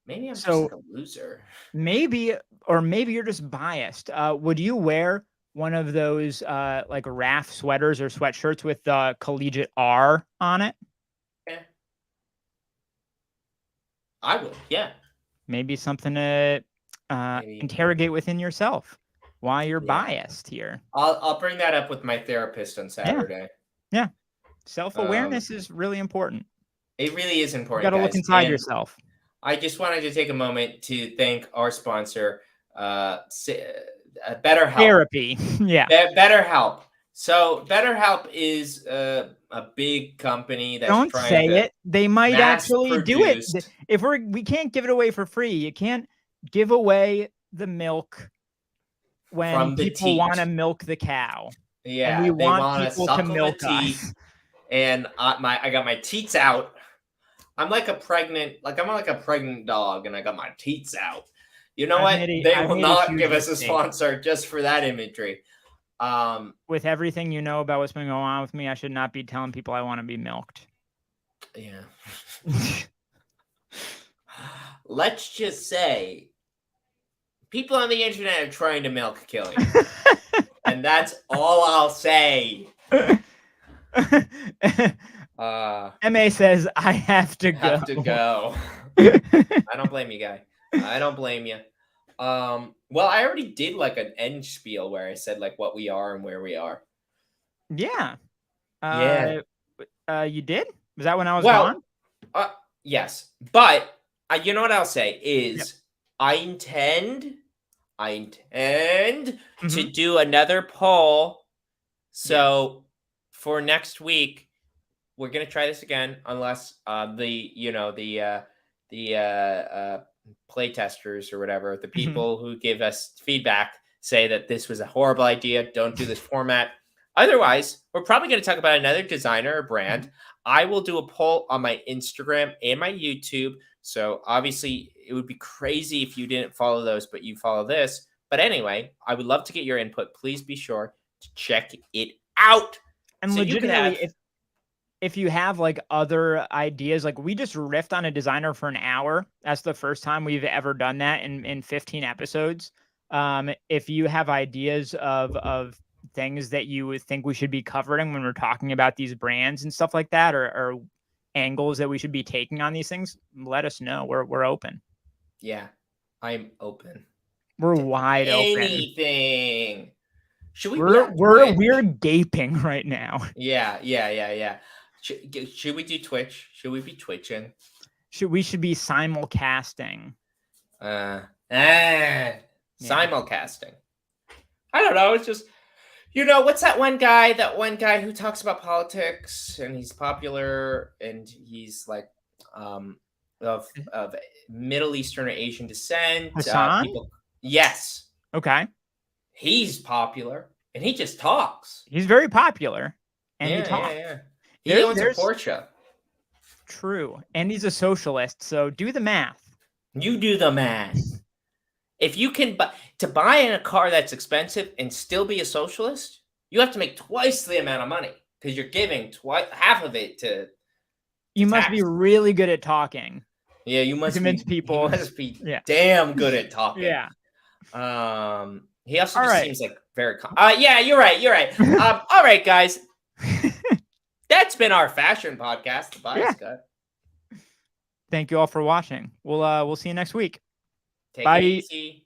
just like a loser. Maybe you're just biased. Would you wear one of those like RAF sweaters or sweatshirts with the collegiate R on it? Yeah. I would, yeah. Maybe something to interrogate within yourself why you're biased here. I'll bring that up with my therapist on Saturday. Yeah. Self-awareness is really important. It really is important. You got to look inside yourself. I just wanted to take a moment to thank our sponsor, BetterHelp. Therapy. Yeah. BetterHelp. So BetterHelp is a big company that's Don't trying say to it. They might actually do it. mass-produced- If we can't give it away for free. You can't give away the milk when From the people teat. want to milk the cow. Yeah, and we they want wanna people to suckle the milk teat. us. And I got my teats out. I'm like a pregnant dog, and I got my teats out. You know what? They will not give us a sponsor just for that imagery. With everything you know about what's been going on with me, I should not be telling people I want to be milked. Yeah. Let's just say people on the internet are trying to milk Killian. And that's all I'll say. MA says I have to go. I don't blame you, guy. I don't blame you. Well, I already did like an end spiel where I said like what we are and where we are. Yeah. Yeah. You did? Was that when I was gone? Yes. But you know what I'll say is I intend to do another poll. So for next week, we're gonna try this again, unless the play testers or whatever, the people who give us feedback say that this was a horrible idea. Don't do this format. Otherwise, we're probably going to talk about another designer or brand. I will do a poll on my Instagram and my YouTube. So obviously, it would be crazy if you didn't follow those, but you follow this. But anyway, I would love to get your input. Please be sure to check it out. And so legitimately, if you have like other ideas, like we just riffed on a designer for an hour. That's the first time we've ever done that in 15 episodes. If you have ideas of things that you would think we should be covering when we're talking about these brands and stuff like that, or angles that we should be taking on these things, let us know. We're open. Yeah, I'm open. We're wide open. Anything. Should we be on Twitch? We're gaping right now. Yeah. Should we do Twitch? Should we be twitching? We should be simulcasting. Simulcasting. I don't know. It's just, what's that one guy? That one guy who talks about politics and he's popular and he's like of Middle Eastern or Asian descent. Hassan? Yes. Okay. He's popular and he just talks. He's very popular and he talks. Yeah. He owns a Porsche. True. And he's a socialist. So do the math. You do the math. If you can buy in a car that's expensive and still be a socialist, you have to make twice the amount of money because you're giving half of it to. You must be really good at talking. Yeah, you must convince people. You must be damn good at talking. Yeah. He also just seems like very. Yeah, you're right. All right, guys. That's been our fashion podcast. The Bias Cut. Thank you all for watching. We'll see you next week. Take it easy.